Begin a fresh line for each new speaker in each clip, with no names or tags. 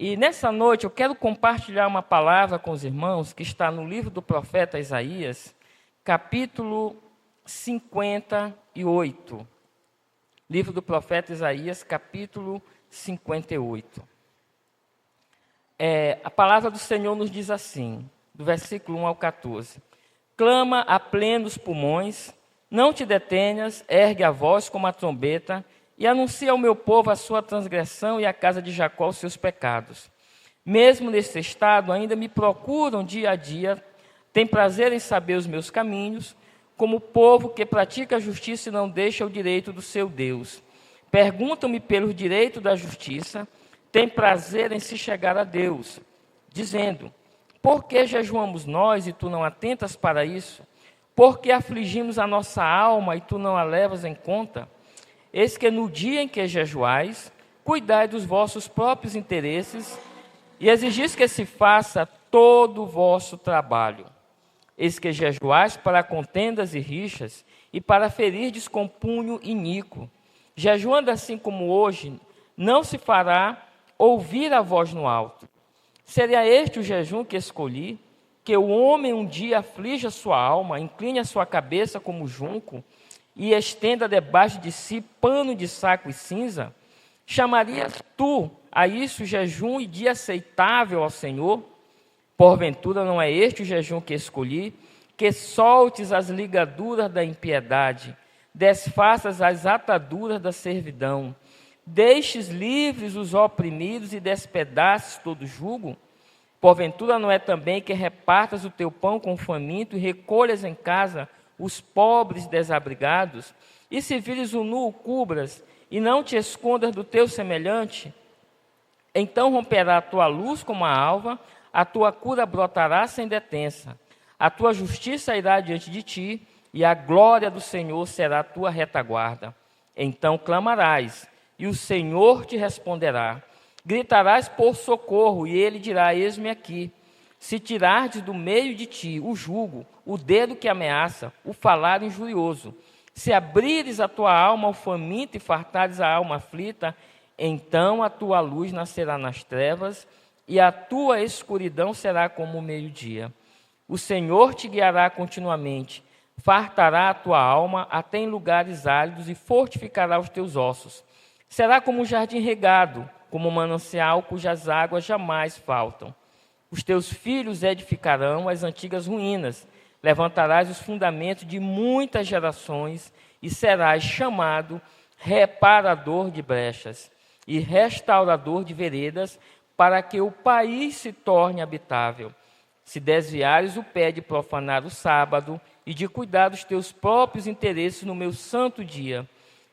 E nessa noite eu quero compartilhar uma palavra com os irmãos que está no livro do profeta Isaías, capítulo 58. Livro do profeta Isaías, capítulo 58. A palavra do Senhor nos diz assim, do versículo 1 ao 14. Clama a plenos pulmões, não te detenhas, ergue a voz como a trombeta, e anuncia ao meu povo a sua transgressão e à casa de Jacó os seus pecados. Mesmo nesse estado, ainda me procuram dia a dia, têm prazer em saber os meus caminhos, como o povo que pratica a justiça e não deixa o direito do seu Deus. Perguntam-me pelo direito da justiça, têm prazer em se chegar a Deus, dizendo: por que jejuamos nós e tu não atentas para isso? Por que afligimos a nossa alma e tu não a levas em conta? Eis que no dia em que jejuais, cuidai dos vossos próprios interesses e exigis que se faça todo o vosso trabalho. Eis que jejuais para contendas e rixas e para ferirdes com punho iníquo. Jejuando assim como hoje, não se fará ouvir a voz no alto. Seria este o jejum que escolhi? Que o homem um dia aflija sua alma, incline a sua cabeça como junco, e estenda debaixo de si pano de saco e cinza? Chamarias tu a isso jejum e dia aceitável ao Senhor? Porventura não é este o jejum que escolhi? Que soltes as ligaduras da impiedade, desfaças as ataduras da servidão, deixes livres os oprimidos e despedaces todo jugo? Porventura não é também que repartas o teu pão com o faminto e recolhas em casa os pobres desabrigados? E se vires o nu, o cubras, e não te escondas do teu semelhante? Então romperá a tua luz como a alva, a tua cura brotará sem detença. A tua justiça irá diante de ti, e a glória do Senhor será a tua retaguarda. Então clamarás, e o Senhor te responderá. Gritarás por socorro, e ele dirá: eis-me aqui. Se tirardes do meio de ti o jugo, o dedo que ameaça, o falar injurioso, se abrires a tua alma ao faminto e fartares a alma aflita, então a tua luz nascerá nas trevas, e a tua escuridão será como o meio-dia. O Senhor te guiará continuamente, fartará a tua alma até em lugares áridos e fortificará os teus ossos. Será como um jardim regado, como um manancial cujas águas jamais faltam. Os teus filhos edificarão as antigas ruínas, levantarás os fundamentos de muitas gerações e serás chamado reparador de brechas e restaurador de veredas, para que o país se torne habitável. Se desviares o pé de profanar o sábado e de cuidar dos teus próprios interesses no meu santo dia,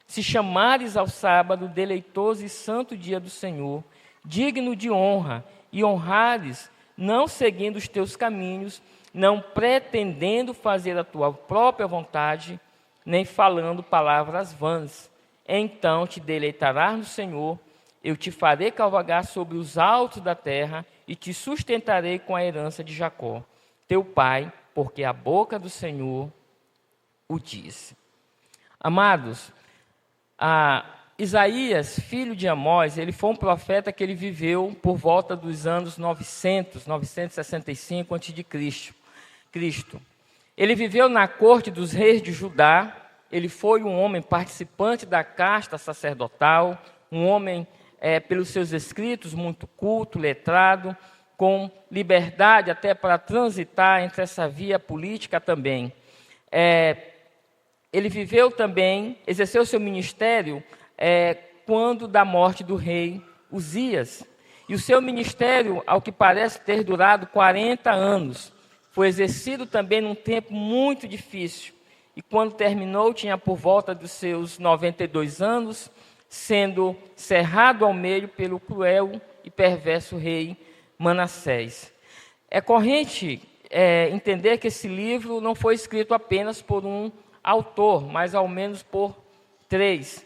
se chamares ao sábado deleitoso e santo dia do Senhor, digno de honra, e honrares, não seguindo os teus caminhos, não pretendendo fazer a tua própria vontade, nem falando palavras vãs, então te deleitarás no Senhor, eu te farei cavalgar sobre os altos da terra e te sustentarei com a herança de Jacó, teu pai, porque a boca do Senhor o disse. Amados, Isaías, filho de Amós, ele foi um profeta que ele viveu por volta dos anos 965 a.C. Ele viveu na corte dos reis de Judá, ele foi um homem participante da casta sacerdotal, um homem, pelos seus escritos, muito culto, letrado, com liberdade até para transitar entre essa via política também. Ele viveu também, exerceu seu ministério quando da morte do rei Uzias. E o seu ministério, ao que parece ter durado 40 anos, foi exercido também num tempo muito difícil. E quando terminou, tinha por volta dos seus 92 anos, sendo cerrado ao meio pelo cruel e perverso rei Manassés. É corrente entender que esse livro não foi escrito apenas por um autor, mas ao menos por 3.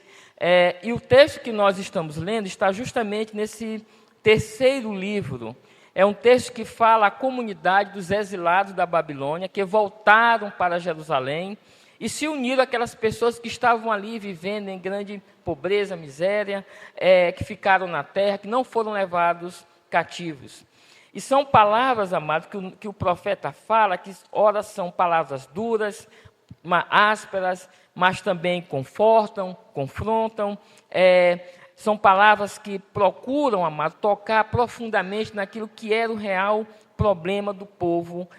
E o texto que nós estamos lendo está justamente nesse terceiro livro. É um texto que fala a comunidade dos exilados da Babilônia, que voltaram para Jerusalém e se uniram àquelas pessoas que estavam ali vivendo em grande pobreza, miséria, que ficaram na terra, que não foram levados cativos. E são palavras, amados, que o profeta fala, que ora são palavras duras, ásperas, mas também confortam, confrontam. São palavras que procuram, amado, tocar profundamente naquilo que era o real problema do povo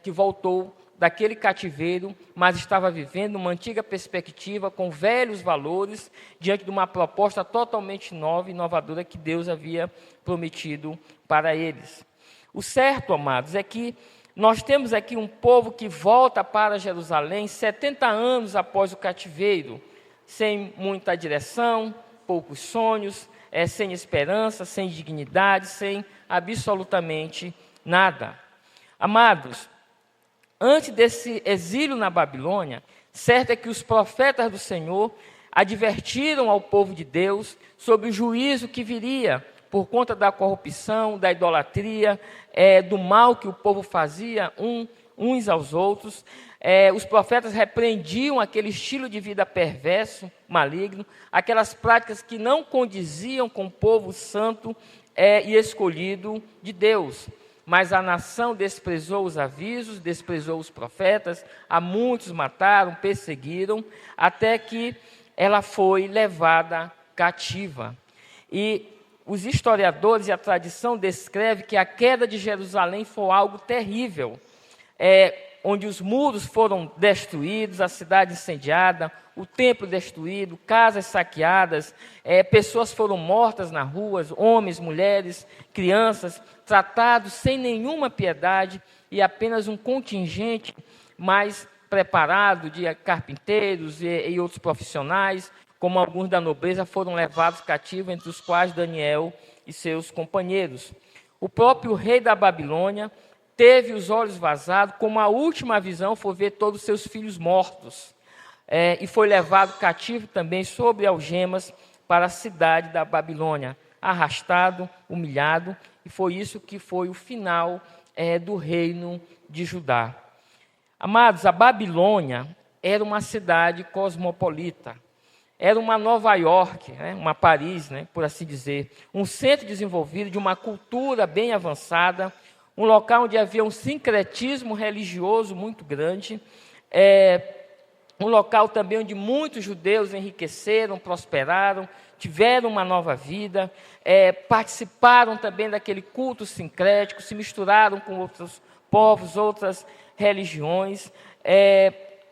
que voltou daquele cativeiro, mas estava vivendo uma antiga perspectiva, com velhos valores, diante de uma proposta totalmente nova e inovadora que Deus havia prometido para eles. O certo, amados, é que nós temos aqui um povo que volta para Jerusalém 70 anos após o cativeiro, sem muita direção, poucos sonhos, sem esperança, sem dignidade, sem absolutamente nada. Amados, antes desse exílio na Babilônia, certo é que os profetas do Senhor advertiram ao povo de Deus sobre o juízo que viria por conta da corrupção, da idolatria, do mal que o povo fazia uns aos outros. Os profetas repreendiam aquele estilo de vida perverso, maligno, aquelas práticas que não condiziam com o povo santo e escolhido de Deus. Mas a nação desprezou os avisos, desprezou os profetas, a muitos mataram, perseguiram, até que ela foi levada cativa. E os historiadores e a tradição descreve que a queda de Jerusalém foi algo terrível, onde os muros foram destruídos, a cidade incendiada, o templo destruído, casas saqueadas, pessoas foram mortas nas ruas, homens, mulheres, crianças, tratados sem nenhuma piedade, e apenas um contingente mais preparado de carpinteiros e outros profissionais, como alguns da nobreza, foram levados cativos, entre os quais Daniel e seus companheiros. O próprio rei da Babilônia teve os olhos vazados, como a última visão foi ver todos os seus filhos mortos. E foi levado cativo também sobre algemas para a cidade da Babilônia, arrastado, humilhado, e foi isso que foi o final do reino de Judá. Amados, a Babilônia era uma cidade cosmopolita, era uma Nova York, uma Paris, por assim dizer, um centro desenvolvido de uma cultura bem avançada, um local onde havia um sincretismo religioso muito grande, um local também onde muitos judeus enriqueceram, prosperaram, tiveram uma nova vida, participaram também daquele culto sincrético, se misturaram com outros povos, outras religiões.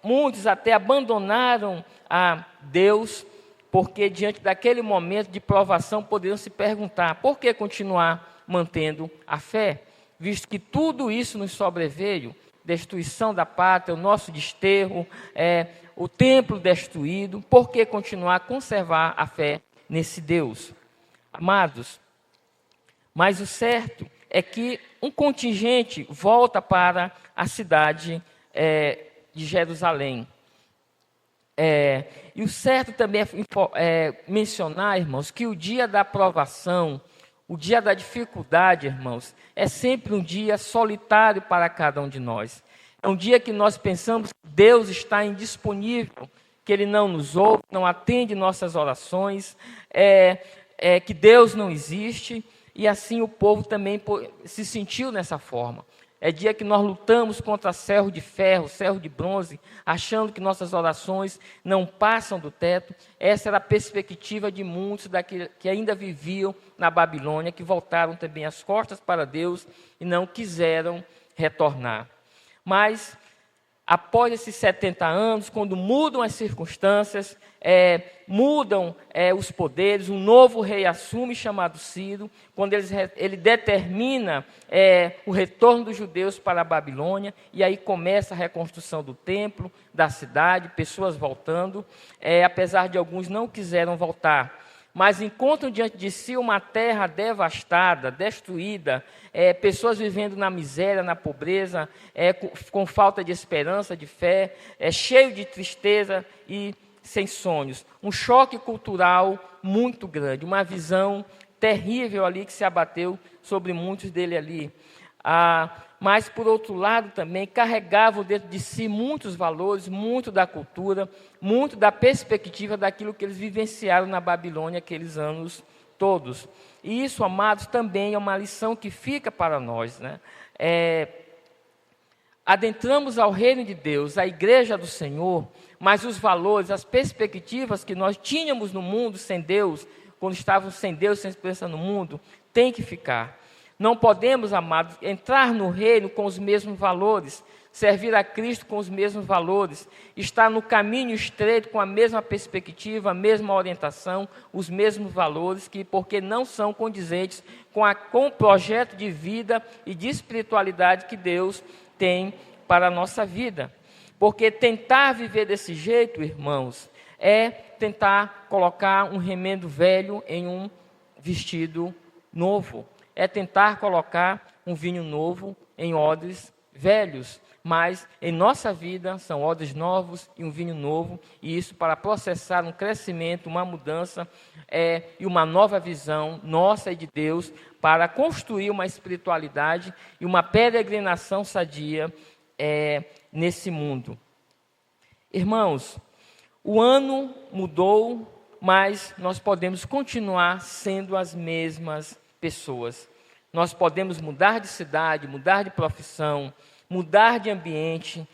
Muitos até abandonaram a Deus, porque diante daquele momento de provação poderiam se perguntar, por que continuar mantendo a fé? Visto que tudo isso nos sobreveio, destruição da pátria, o nosso desterro, o templo destruído, por que continuar a conservar a fé nesse Deus? Amados, mas o certo é que um contingente volta para a cidade de Jerusalém. E o certo também é mencionar, irmãos, que o dia da provação, o dia da dificuldade, irmãos, é sempre um dia solitário para cada um de nós. É um dia que nós pensamos que Deus está indisponível, que Ele não nos ouve, não atende nossas orações, que Deus não existe, e assim o povo também se sentiu nessa forma. É dia que nós lutamos contra serro de ferro, serro de bronze, achando que nossas orações não passam do teto. Essa era a perspectiva de muitos que ainda viviam na Babilônia, que voltaram também as costas para Deus e não quiseram retornar. Mas, após esses 70 anos, quando mudam as circunstâncias, mudam os poderes, um novo rei assume, chamado Ciro, quando ele determina o retorno dos judeus para a Babilônia, e aí começa a reconstrução do templo, da cidade, pessoas voltando, apesar de alguns não quiseram voltar, mas encontram diante de si uma terra devastada, destruída, pessoas vivendo na miséria, na pobreza, com falta de esperança, de fé, cheio de tristeza e sem sonhos. Um choque cultural muito grande, uma visão terrível ali que se abateu sobre muitos dele ali. Mas, por outro lado, também carregavam dentro de si muitos valores, muito da cultura, muito da perspectiva daquilo que eles vivenciaram na Babilônia aqueles anos todos. E isso, amados, também é uma lição que fica para nós, né? Adentramos ao reino de Deus, à igreja do Senhor, mas os valores, as perspectivas que nós tínhamos no mundo sem Deus, quando estávamos sem Deus, sem esperança no mundo, tem que ficar. Não podemos, amados, entrar no reino com os mesmos valores, servir a Cristo com os mesmos valores, estar no caminho estreito com a mesma perspectiva, a mesma orientação, os mesmos valores, porque não são condizentes com o projeto de vida e de espiritualidade que Deus tem para a nossa vida. Porque tentar viver desse jeito, irmãos, é tentar colocar um remendo velho em um vestido novo. É tentar colocar um vinho novo em odres velhos. Mas em nossa vida são odres novos e um vinho novo, e isso para processar um crescimento, uma mudança e uma nova visão nossa e de Deus, para construir uma espiritualidade e uma peregrinação sadia nesse mundo. Irmãos, o ano mudou, mas nós podemos continuar sendo as mesmas pessoas. Nós podemos mudar de cidade, mudar de profissão, mudar de ambiente,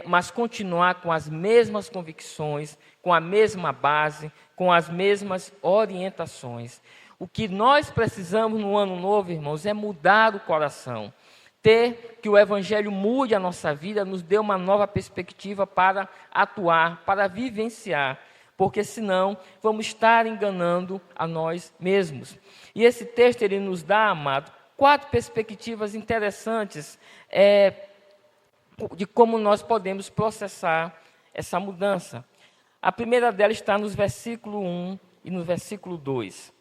mas continuar com as mesmas convicções, com a mesma base, com as mesmas orientações. O que nós precisamos no ano novo, irmãos, é mudar o coração. Que o Evangelho mude a nossa vida, nos dê uma nova perspectiva para atuar, para vivenciar, porque senão vamos estar enganando a nós mesmos. E esse texto ele nos dá, amado, 4 perspectivas interessantes de como nós podemos processar essa mudança. A primeira delas está nos versículo 1 e no versículo 2.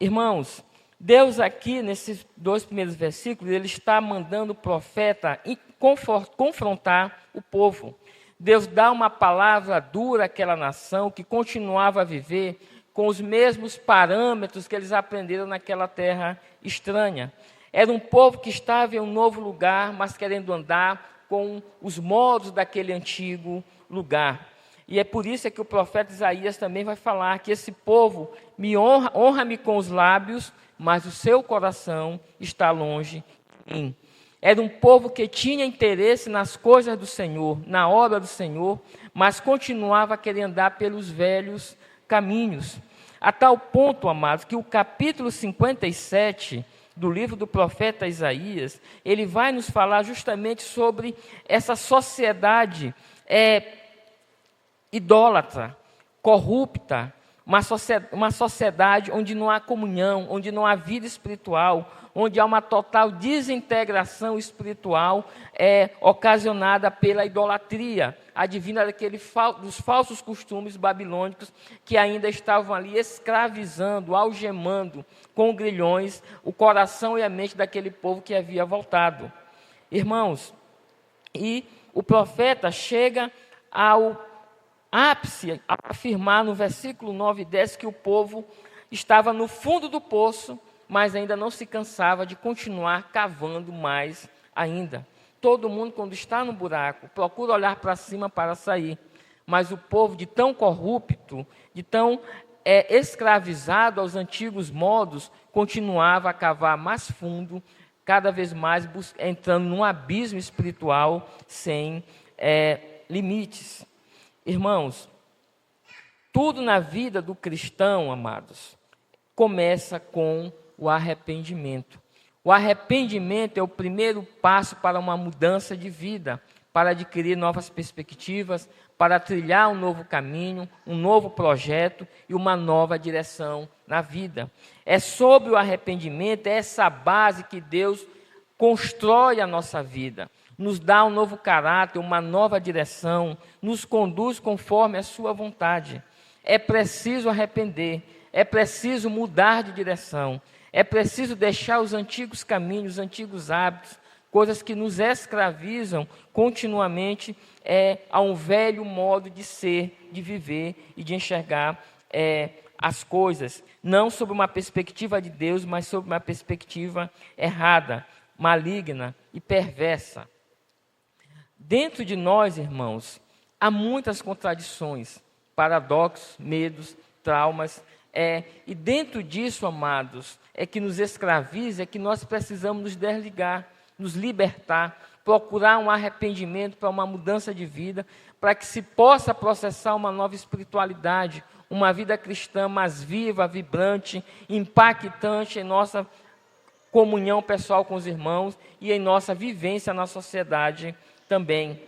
Irmãos, Deus aqui, nesses 2 primeiros versículos, ele está mandando o profeta confrontar o povo. Deus dá uma palavra dura àquela nação que continuava a viver com os mesmos parâmetros que eles aprenderam naquela terra estranha. Era um povo que estava em um novo lugar, mas querendo andar com os modos daquele antigo lugar. E é por isso que o profeta Isaías também vai falar que esse povo honra-me com os lábios, mas o seu coração está longe de mim. Era um povo que tinha interesse nas coisas do Senhor, na obra do Senhor, mas continuava a querer andar pelos velhos caminhos. A tal ponto, amados, que o capítulo 57 do livro do profeta Isaías, ele vai nos falar justamente sobre essa sociedade idólatra, corrupta, uma sociedade onde não há comunhão, onde não há vida espiritual, onde há uma total desintegração espiritual ocasionada pela idolatria, advinda dos falsos costumes babilônicos que ainda estavam ali escravizando, algemando com grilhões o coração e a mente daquele povo que havia voltado. Irmãos, e o profeta chega ao ápice a afirmar no versículo 9 e 10 que o povo estava no fundo do poço, mas ainda não se cansava de continuar cavando mais ainda. Todo mundo, quando está no buraco, procura olhar para cima para sair, mas o povo, de tão corrupto, de tão escravizado aos antigos modos, continuava a cavar mais fundo, cada vez mais entrando num abismo espiritual sem limites. Irmãos, tudo na vida do cristão, amados, começa com o arrependimento. O arrependimento é o primeiro passo para uma mudança de vida, para adquirir novas perspectivas, para trilhar um novo caminho, um novo projeto e uma nova direção na vida. É sobre o arrependimento, é essa base que Deus constrói a nossa vida, nos dá um novo caráter, uma nova direção, nos conduz conforme a sua vontade. É preciso arrepender, é preciso mudar de direção, é preciso deixar os antigos caminhos, os antigos hábitos, coisas que nos escravizam continuamente a um velho modo de ser, de viver e de enxergar as coisas, não sob uma perspectiva de Deus, mas sob uma perspectiva errada, maligna e perversa. Dentro de nós, irmãos, há muitas contradições, paradoxos, medos, traumas, E dentro disso, amados, é que nos escraviza, é que nós precisamos nos desligar, nos libertar, procurar um arrependimento para uma mudança de vida, para que se possa processar uma nova espiritualidade, uma vida cristã mais viva, vibrante, impactante em nossa comunhão pessoal com os irmãos e em nossa vivência na sociedade também.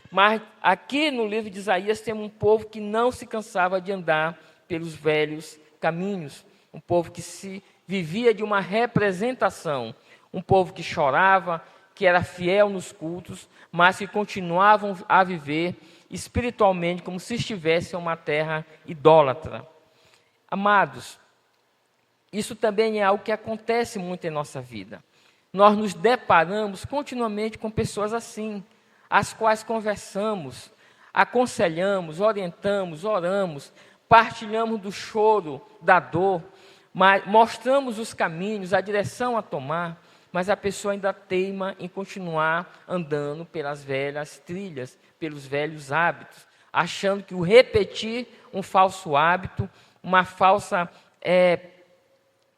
Mas aqui no livro de Isaías temos um povo que não se cansava de andar pelos velhos caminhos, um povo que se vivia de uma representação, um povo que chorava, que era fiel nos cultos, mas que continuavam a viver espiritualmente como se estivesse em uma terra idólatra. Amados, isso também é algo que acontece muito em nossa vida. Nós nos deparamos continuamente com pessoas assim, as quais conversamos, aconselhamos, orientamos, oramos, partilhamos do choro, da dor, mostramos os caminhos, a direção a tomar, mas a pessoa ainda teima em continuar andando pelas velhas trilhas, pelos velhos hábitos, achando que o repetir um falso hábito,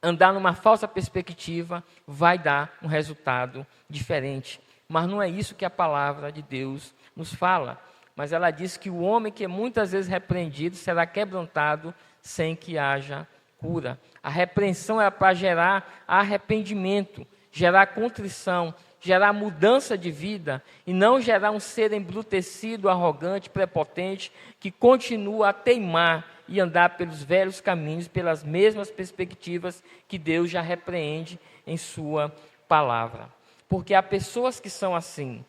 andar numa falsa perspectiva, vai dar um resultado diferente. Mas não é isso que a palavra de Deus nos fala. Mas ela diz que o homem que é muitas vezes repreendido será quebrantado sem que haja cura. A repreensão é para gerar arrependimento, gerar contrição, gerar mudança de vida e não gerar um ser embrutecido, arrogante, prepotente, que continua a teimar e andar pelos velhos caminhos, pelas mesmas perspectivas que Deus já repreende em sua palavra. Porque há pessoas que são assim,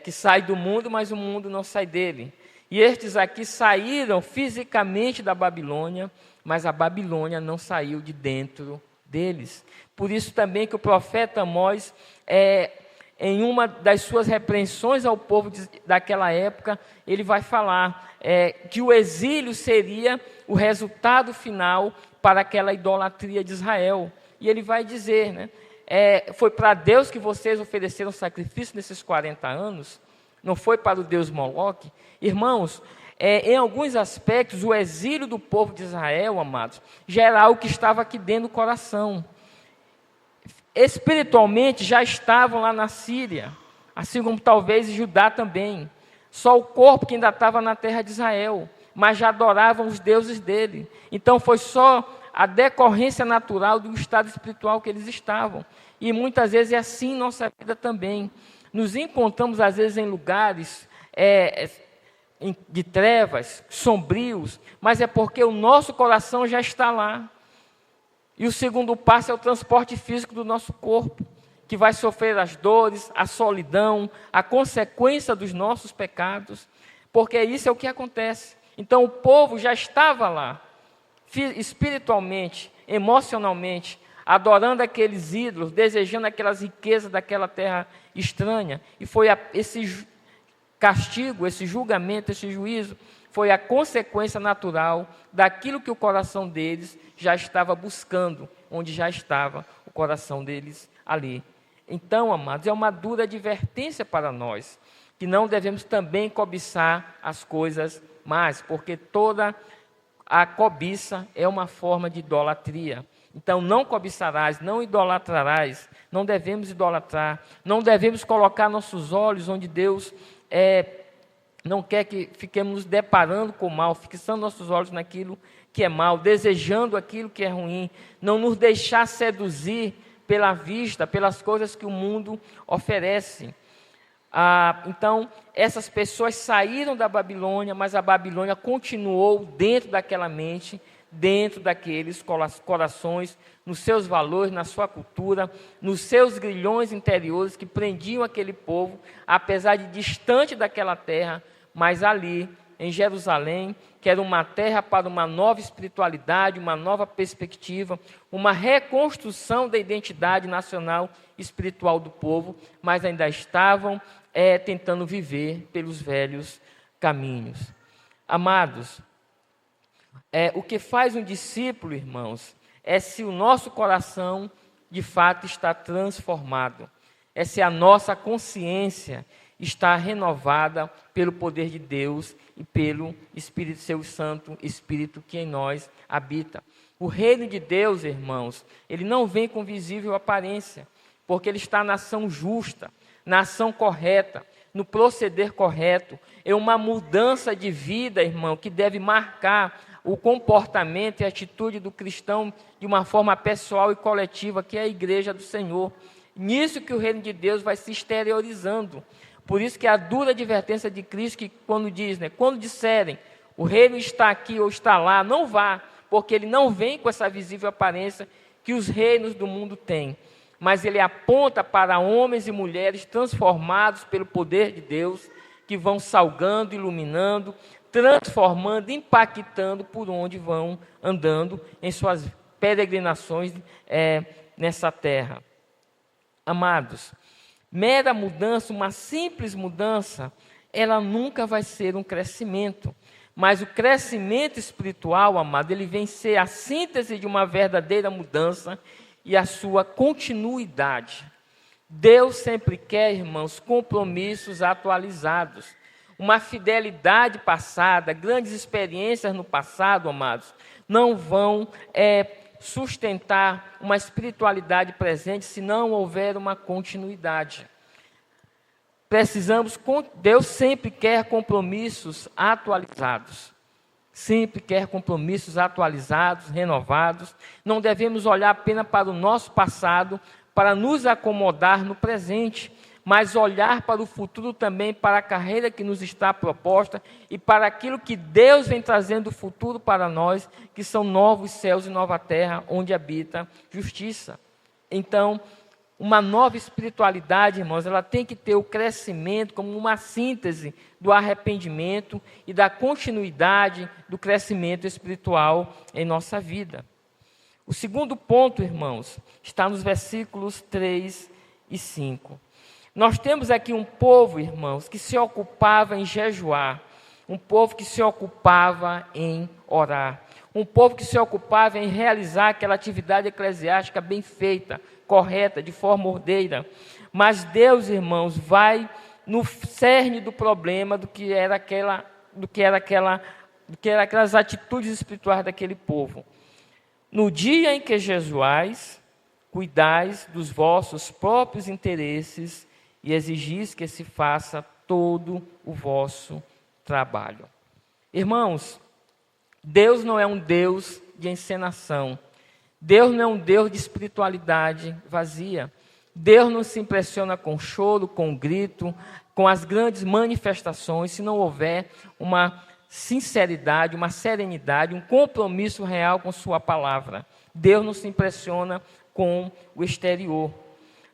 que saem do mundo, mas o mundo não sai dele. E estes aqui saíram fisicamente da Babilônia, mas a Babilônia não saiu de dentro deles. Por isso também que o profeta Amós, em uma das suas repreensões ao povo daquela época, ele vai falar que o exílio seria o resultado final para aquela idolatria de Israel. E ele vai dizer, né? Foi para Deus que vocês ofereceram sacrifício nesses 40 anos? Não foi para o Deus Moloque? Irmãos, em alguns aspectos, o exílio do povo de Israel, amados, já era algo que estava aqui dentro do coração. Espiritualmente, já estavam lá na Síria, assim como talvez Judá também. Só o corpo que ainda estava na terra de Israel, mas já adoravam os deuses dele. Então, foi só a decorrência natural do estado espiritual que eles estavam. E muitas vezes é assim em nossa vida também. Nos encontramos, às vezes, em lugares de trevas, sombrios, mas é porque o nosso coração já está lá. E o segundo passo é o transporte físico do nosso corpo, que vai sofrer as dores, a solidão, a consequência dos nossos pecados, porque isso é o que acontece. Então, o povo já estava lá, espiritualmente, emocionalmente, adorando aqueles ídolos, desejando aquelas riquezas daquela terra estranha. E foi esse castigo, esse julgamento, esse juízo, foi a consequência natural daquilo que o coração deles já estava buscando, onde já estava o coração deles ali. Então, amados, é uma dura advertência para nós, que não devemos também cobiçar as coisas más, porque toda a cobiça é uma forma de idolatria. Então, não cobiçarás, não idolatrarás, não devemos idolatrar, não devemos colocar nossos olhos onde Deus não quer que fiquemos nos deparando com o mal, fixando nossos olhos naquilo que é mal, desejando aquilo que é ruim, não nos deixar seduzir pela vista, pelas coisas que o mundo oferece. Então, essas pessoas saíram da Babilônia, mas a Babilônia continuou dentro daquela mente, dentro daqueles corações, nos seus valores, na sua cultura, nos seus grilhões interiores que prendiam aquele povo, apesar de distante daquela terra, mas ali, em Jerusalém, que era uma terra para uma nova espiritualidade, uma nova perspectiva, uma reconstrução da identidade nacional espiritual do povo, mas ainda estavam tentando viver pelos velhos caminhos. Amados, o que faz um discípulo, irmãos, é se o nosso coração de fato está transformado, é se a nossa consciência está renovada pelo poder de Deus e pelo Espírito, seu Santo Espírito que em nós habita. O reino de Deus, irmãos, ele não vem com visível aparência, porque ele está na ação justa, na ação correta, no proceder correto. É uma mudança de vida, irmão, que deve marcar o comportamento e a atitude do cristão de uma forma pessoal e coletiva, que é a igreja do Senhor. Nisso que o reino de Deus vai se exteriorizando. Por isso que a dura advertência de Cristo, que quando diz, quando disserem, o reino está aqui ou está lá, não vá, porque ele não vem com essa visível aparência que os reinos do mundo têm. Mas ele aponta para homens e mulheres transformados pelo poder de Deus, que vão salgando, iluminando, transformando, impactando por onde vão andando em suas peregrinações nessa terra. Amados, mera mudança, uma simples mudança, ela nunca vai ser um crescimento. Mas o crescimento espiritual, amado, ele vem ser a síntese de uma verdadeira mudança e a sua continuidade. Deus sempre quer, irmãos, compromissos atualizados. Uma fidelidade passada, grandes experiências no passado, amados, não vão sustentar uma espiritualidade presente se não houver uma continuidade. Deus sempre quer compromissos atualizados. Sempre quer compromissos atualizados, renovados. Não devemos olhar apenas para o nosso passado, para nos acomodar no presente, mas olhar para o futuro também, para a carreira que nos está proposta e para aquilo que Deus vem trazendo do futuro para nós, que são novos céus e nova terra, onde habita justiça. Então, uma nova espiritualidade, irmãos, ela tem que ter o crescimento como uma síntese do arrependimento e da continuidade do crescimento espiritual em nossa vida. O segundo ponto, irmãos, está nos versículos 3 e 5. Nós temos aqui um povo, irmãos, que se ocupava em jejuar, um povo que se ocupava em orar, um povo que se ocupava em realizar aquela atividade eclesiástica bem feita, correta, de forma ordeira. Mas Deus, irmãos, vai no cerne do problema do que era aquelas atitudes espirituais daquele povo. No dia em que jejuais, cuidais dos vossos próprios interesses e exigis que se faça todo o vosso trabalho. Irmãos, Deus não é um Deus de encenação. Deus não é um Deus de espiritualidade vazia. Deus não se impressiona com choro, com grito, com as grandes manifestações, se não houver uma sinceridade, uma serenidade, um compromisso real com sua palavra. Deus não se impressiona com o exterior.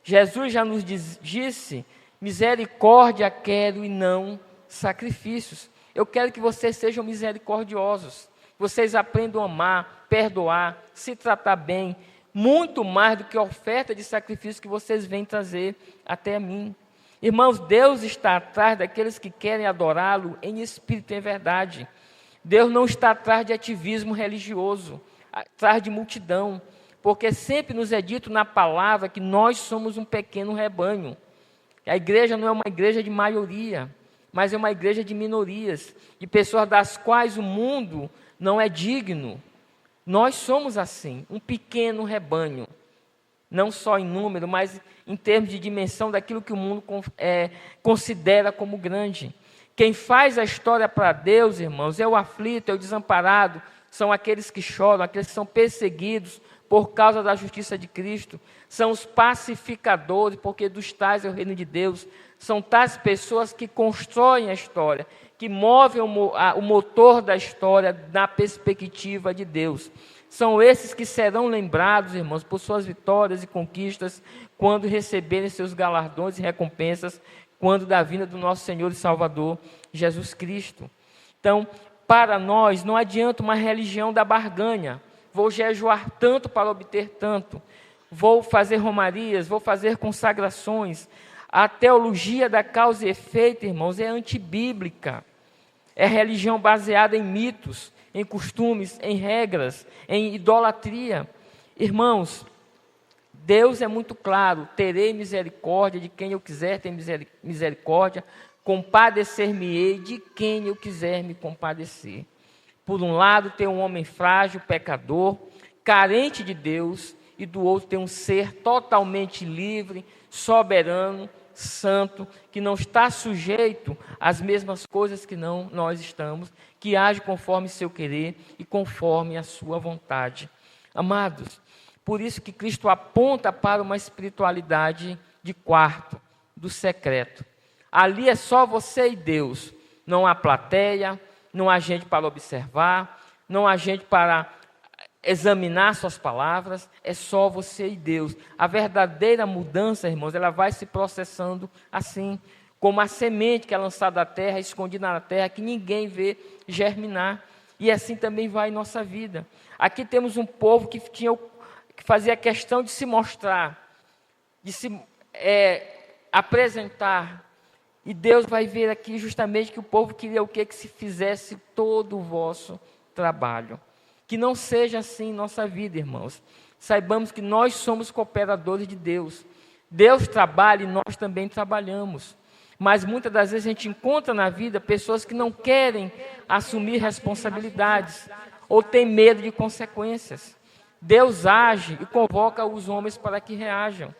Jesus já nos disse, misericórdia quero e não sacrifícios. Eu quero que vocês sejam misericordiosos. Vocês aprendam a amar, perdoar, se tratar bem, muito mais do que a oferta de sacrifício que vocês vêm trazer até mim. Irmãos, Deus está atrás daqueles que querem adorá-lo em espírito e em verdade. Deus não está atrás de ativismo religioso, atrás de multidão, porque sempre nos é dito na palavra que nós somos um pequeno rebanho. A igreja não é uma igreja de maioria, mas é uma igreja de minorias, de pessoas das quais o mundo não é digno. Nós somos assim, um pequeno rebanho, não só em número, mas em termos de dimensão daquilo que o mundo considera como grande. Quem faz a história para Deus, irmãos, é o aflito, é o desamparado, são aqueles que choram, aqueles que são perseguidos por causa da justiça de Cristo, são os pacificadores, porque dos tais é o reino de Deus, são tais pessoas que constroem a história, que movem o motor da história na perspectiva de Deus. São esses que serão lembrados, irmãos, por suas vitórias e conquistas, quando receberem seus galardões e recompensas, quando da vinda do nosso Senhor e Salvador, Jesus Cristo. Então, para nós, não adianta uma religião da barganha. Vou jejuar tanto para obter tanto. Vou fazer romarias, vou fazer consagrações. A teologia da causa e efeito, irmãos, é antibíblica. É religião baseada em mitos, em costumes, em regras, em idolatria. Irmãos, Deus é muito claro, terei misericórdia de quem eu quiser ter misericórdia, compadecer-me-ei de quem eu quiser me compadecer. Por um lado, tem um homem frágil, pecador, carente de Deus, e do outro tem um ser totalmente livre, soberano, santo, que não está sujeito às mesmas coisas que nós estamos, que age conforme seu querer e conforme a sua vontade. Amados, por isso que Cristo aponta para uma espiritualidade de quarto, do secreto. Ali é só você e Deus, não há plateia, não há gente para observar, não há gente para examinar suas palavras, é só você e Deus. A verdadeira mudança, irmãos, ela vai se processando assim, como a semente que é lançada à terra, escondida na terra, que ninguém vê germinar. E assim também vai em nossa vida. Aqui temos um povo que fazia questão de se mostrar, de se apresentar. E Deus vai ver aqui justamente que o povo queria o quê? Que se fizesse todo o vosso trabalho. Que não seja assim em nossa vida, irmãos. Saibamos que nós somos cooperadores de Deus. Deus trabalha e nós também trabalhamos. Mas muitas das vezes a gente encontra na vida pessoas que não querem assumir responsabilidades ou têm medo de consequências. Deus age e convoca os homens para que reajam.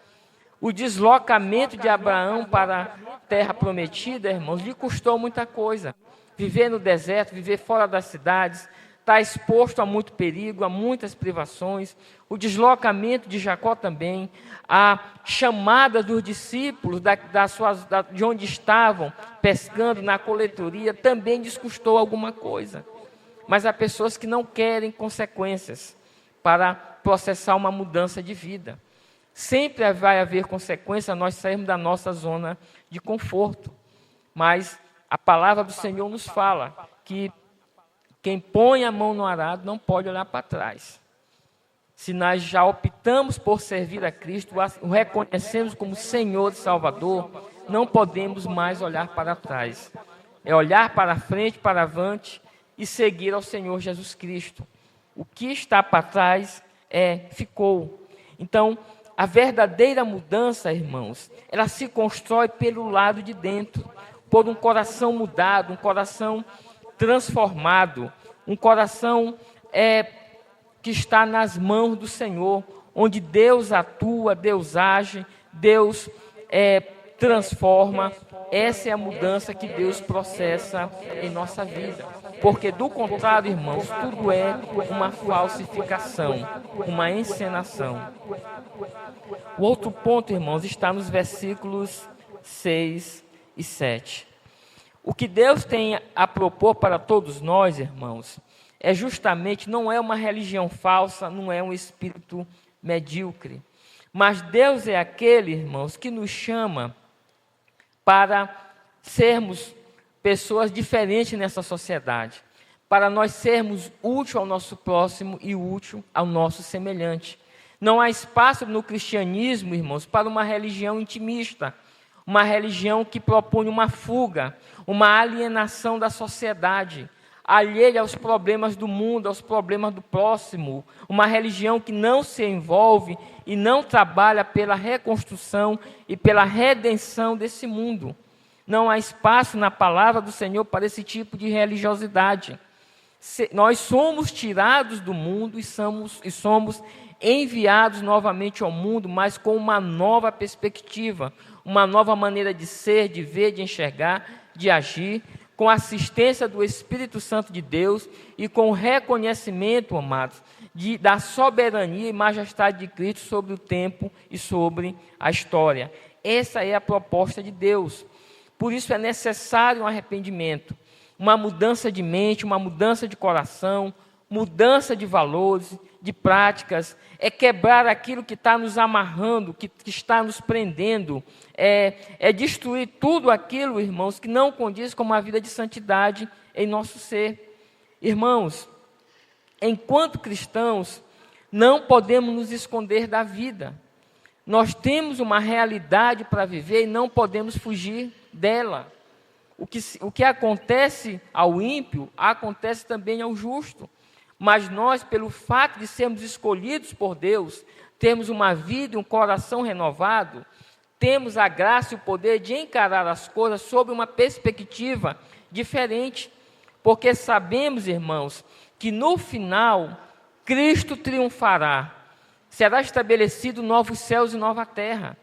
O deslocamento de Abraão para a terra prometida, irmãos, lhe custou muita coisa. Viver no deserto, viver fora das cidades, está exposto a muito perigo, a muitas privações. O deslocamento de Jacó também, a chamada dos discípulos de onde estavam pescando na coletoria, também lhes custou alguma coisa. Mas há pessoas que não querem consequências para processar uma mudança de vida. Sempre vai haver consequência nós sairmos da nossa zona de conforto. Mas a palavra do Senhor nos fala que quem põe a mão no arado não pode olhar para trás. Se nós já optamos por servir a Cristo, o reconhecemos como Senhor e Salvador, não podemos mais olhar para trás. É olhar para frente, para avante e seguir ao Senhor Jesus Cristo. O que está para trás ficou. Então, a verdadeira mudança, irmãos, ela se constrói pelo lado de dentro, por um coração mudado, um coração transformado, um coração que está nas mãos do Senhor, onde Deus atua, Deus age, Deus transforma. Essa é a mudança que Deus processa em nossa vida. Porque, do contrário, irmãos, tudo é uma falsificação, uma encenação. O outro ponto, irmãos, está nos versículos 6 e 7. O que Deus tem a propor para todos nós, irmãos, não é uma religião falsa, não é um espírito medíocre. Mas Deus é aquele, irmãos, que nos chama para sermos pessoas diferentes nessa sociedade, para nós sermos útil ao nosso próximo e útil ao nosso semelhante. Não há espaço no cristianismo, irmãos, para uma religião intimista, uma religião que propõe uma fuga, uma alienação da sociedade, alheia aos problemas do mundo, aos problemas do próximo, uma religião que não se envolve e não trabalha pela reconstrução e pela redenção desse mundo. Não há espaço na palavra do Senhor para esse tipo de religiosidade. Nós somos tirados do mundo e somos enviados novamente ao mundo, mas com uma nova perspectiva, uma nova maneira de ser, de ver, de enxergar, de agir, com a assistência do Espírito Santo de Deus e com o reconhecimento, amados, da soberania e majestade de Cristo sobre o tempo e sobre a história. Essa é a proposta de Deus. Por isso é necessário um arrependimento, uma mudança de mente, uma mudança de coração, mudança de valores, de práticas, é quebrar aquilo que está nos amarrando, que está nos prendendo, é destruir tudo aquilo, irmãos, que não condiz com uma vida de santidade em nosso ser. Irmãos, enquanto cristãos, não podemos nos esconder da vida. Nós temos uma realidade para viver e não podemos fugir dela. O que acontece ao ímpio, acontece também ao justo. Mas nós, pelo fato de sermos escolhidos por Deus, temos uma vida e um coração renovado, temos a graça e o poder de encarar as coisas sob uma perspectiva diferente. Porque sabemos, irmãos, que no final Cristo triunfará. Será estabelecido novos céus e nova terra.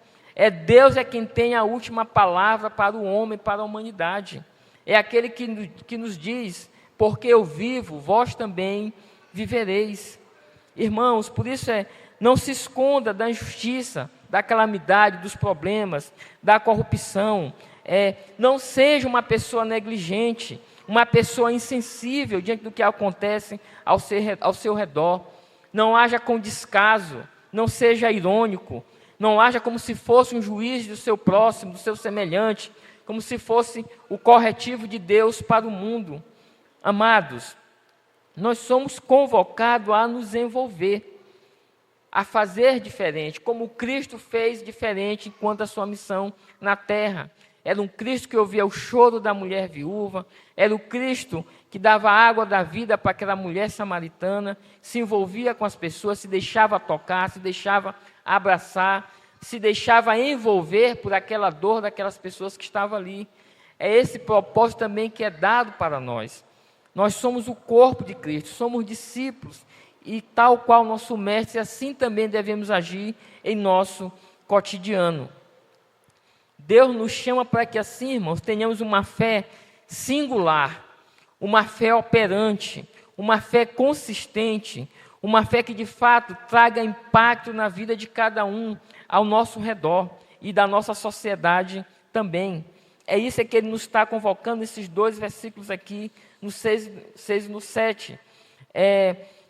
Deus é quem tem a última palavra para o homem, para a humanidade. É aquele que nos diz: porque eu vivo, vós também vivereis. Irmãos, por isso não se esconda da injustiça, da calamidade, dos problemas, da corrupção. Não seja uma pessoa negligente, uma pessoa insensível diante do que acontece ao seu redor. Não haja com descaso, não seja irônico, não haja como se fosse um juiz do seu próximo, do seu semelhante, como se fosse o corretivo de Deus para o mundo. Amados, nós somos convocados a nos envolver, a fazer diferente, como Cristo fez diferente enquanto a sua missão na terra. Era um Cristo que ouvia o choro da mulher viúva, era o Cristo que dava a água da vida para aquela mulher samaritana, se envolvia com as pessoas, se deixava tocar, se deixava abraçar, se deixava envolver por aquela dor daquelas pessoas que estavam ali. É esse propósito também que é dado para nós. Nós somos o corpo de Cristo, somos discípulos, e tal qual nosso mestre, assim também devemos agir em nosso cotidiano. Deus nos chama para que assim, irmãos, tenhamos uma fé singular, uma fé operante, uma fé consistente, uma fé que de fato traga impacto na vida de cada um ao nosso redor e da nossa sociedade também. É isso que ele nos está convocando nesses 2 versículos aqui, no 6 e no 7.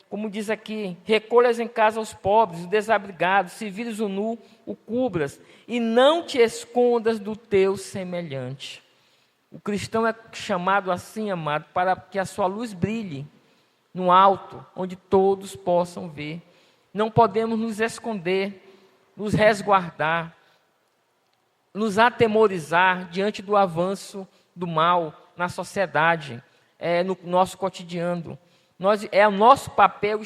Como diz aqui: recolhas em casa os pobres, os desabrigados, se vires o nu, o cubras, e não te escondas do teu semelhante. O cristão é chamado assim, amado, para que a sua luz brilhe no alto, onde todos possam ver. Não podemos nos esconder, nos resguardar, nos atemorizar diante do avanço do mal na sociedade, no nosso cotidiano. É o nosso papel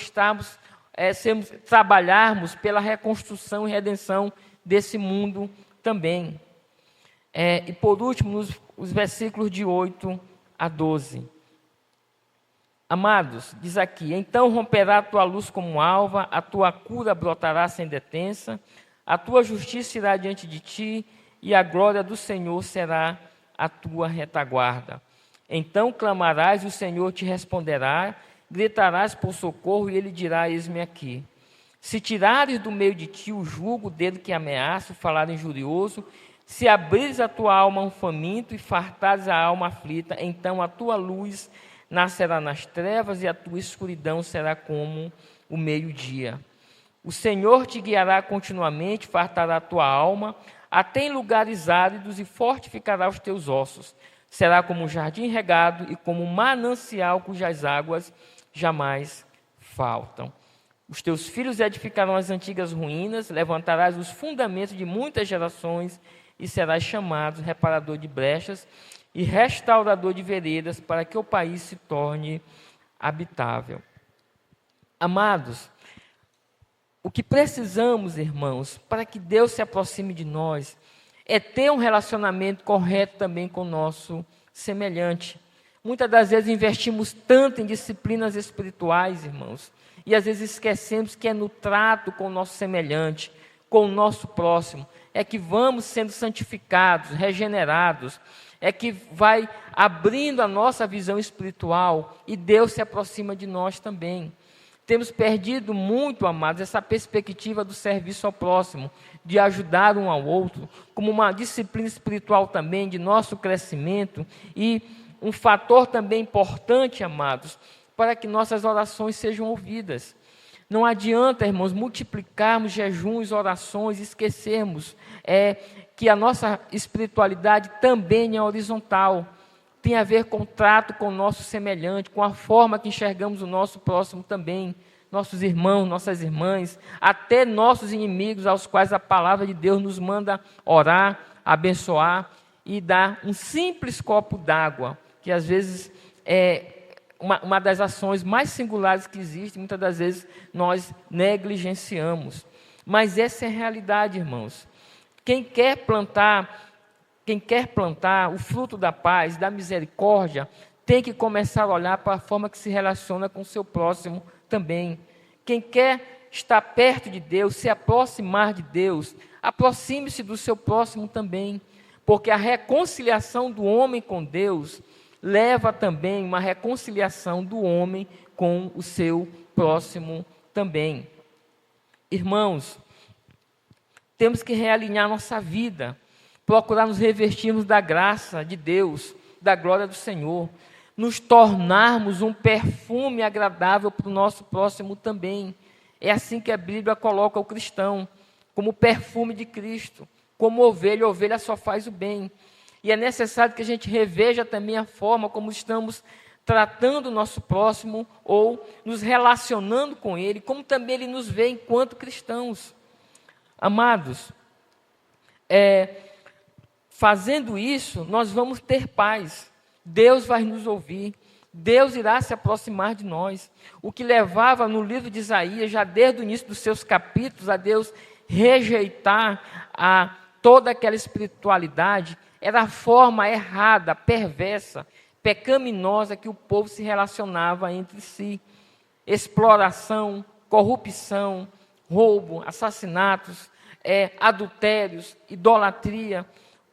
trabalharmos pela reconstrução e redenção desse mundo também. E por último, os versículos de 8 a 12. Amados, diz aqui: então romperá a tua luz como alva, a tua cura brotará sem detença, a tua justiça irá diante de ti, e a glória do Senhor será a tua retaguarda. Então clamarás e o Senhor te responderá, gritarás por socorro e ele dirá: eis-me aqui. Se tirares do meio de ti o jugo dele que ameaça, o falar injurioso, se abrires a tua alma a um faminto e fartares a alma aflita, então a tua luz nascerá nas trevas e a tua escuridão será como o meio-dia. O Senhor te guiará continuamente, fartará a tua alma, até em lugares áridos e fortificará os teus ossos. Será como um jardim regado e como um manancial cujas águas jamais faltam. Os teus filhos edificarão as antigas ruínas, levantarás os fundamentos de muitas gerações e serás chamado reparador de brechas e restaurador de veredas, para que o país se torne habitável. Amados, o que precisamos, irmãos, para que Deus se aproxime de nós, é ter um relacionamento correto também com o nosso semelhante. Muitas das vezes investimos tanto em disciplinas espirituais, irmãos, e às vezes esquecemos que é no trato com o nosso semelhante, com o nosso próximo, é que vamos sendo santificados, regenerados, é que vai abrindo a nossa visão espiritual e Deus se aproxima de nós também. Temos perdido muito, amados, essa perspectiva do serviço ao próximo, de ajudar um ao outro, como uma disciplina espiritual também de nosso crescimento e um fator também importante, amados, para que nossas orações sejam ouvidas. Não adianta, irmãos, multiplicarmos jejuns, orações, e esquecermos que a nossa espiritualidade também é horizontal. Tem a ver com o trato com o nosso semelhante, com a forma que enxergamos o nosso próximo também, nossos irmãos, nossas irmãs, até nossos inimigos, aos quais a palavra de Deus nos manda orar, abençoar e dar um simples copo d'água, que às vezes é uma das ações mais singulares que existe, muitas das vezes nós negligenciamos. Mas essa é a realidade, irmãos. Quem quer plantar o fruto da paz, da misericórdia, tem que começar a olhar para a forma que se relaciona com o seu próximo também. Quem quer estar perto de Deus, se aproximar de Deus, aproxime-se do seu próximo também, porque a reconciliação do homem com Deus leva também uma reconciliação do homem com o seu próximo também. Irmãos, temos que realinhar nossa vida, procurar nos revestirmos da graça de Deus, da glória do Senhor, nos tornarmos um perfume agradável para o nosso próximo também. É assim que a Bíblia coloca o cristão, como perfume de Cristo, como ovelha. A ovelha só faz o bem. E é necessário que a gente reveja também a forma como estamos tratando o nosso próximo ou nos relacionando com ele, como também ele nos vê enquanto cristãos. Amados, fazendo isso, nós vamos ter paz. Deus vai nos ouvir. Deus irá se aproximar de nós. O que levava no livro de Isaías, já desde o início dos seus capítulos, a Deus rejeitar toda aquela espiritualidade, era a forma errada, perversa, pecaminosa que o povo se relacionava entre si. Exploração, corrupção, roubo, assassinatos, adultérios, idolatria.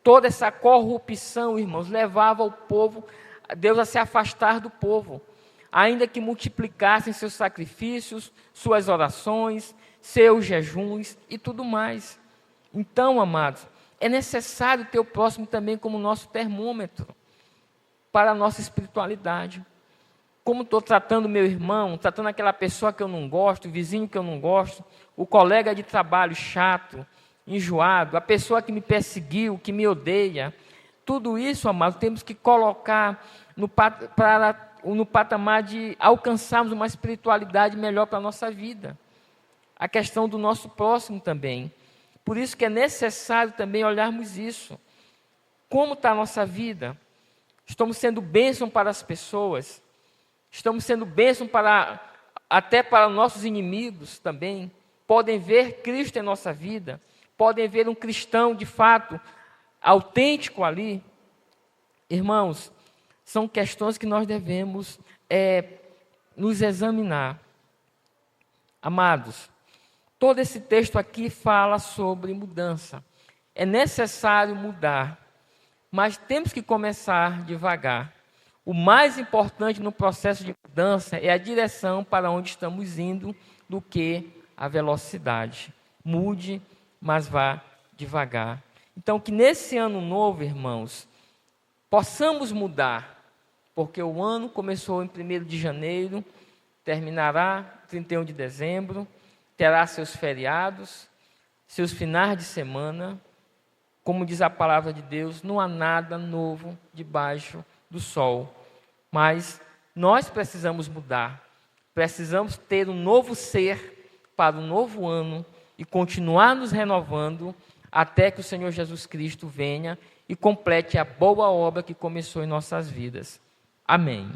Toda essa corrupção, irmãos, levava o povo, Deus a se afastar do povo. Ainda que multiplicassem seus sacrifícios, suas orações, seus jejuns e tudo mais. Então, amados, é necessário ter o próximo também como nosso termômetro para a nossa espiritualidade. Como estou tratando meu irmão, tratando aquela pessoa que eu não gosto, o vizinho que eu não gosto, o colega de trabalho chato, enjoado, a pessoa que me perseguiu, que me odeia. Tudo isso, amados, temos que colocar no patamar de alcançarmos uma espiritualidade melhor para a nossa vida. A questão do nosso próximo também. Por isso que é necessário também olharmos isso. Como está a nossa vida? Estamos sendo bênção para as pessoas? Estamos sendo bênção até para nossos inimigos também? Podem ver Cristo em nossa vida? Podem ver um cristão, de fato, autêntico ali? Irmãos, são questões que nós devemos nos examinar. Amados, todo esse texto aqui fala sobre mudança. É necessário mudar, mas temos que começar devagar. O mais importante no processo de mudança é a direção para onde estamos indo do que a velocidade. Mude, mas vá devagar. Então, que nesse ano novo, irmãos, possamos mudar, porque o ano começou em 1º de janeiro, terminará 31 de dezembro, terá seus feriados, seus finais de semana. Como diz a palavra de Deus, não há nada novo debaixo do sol. Mas nós precisamos mudar, precisamos ter um novo ser para o novo ano e continuar nos renovando até que o Senhor Jesus Cristo venha e complete a boa obra que começou em nossas vidas. Amém.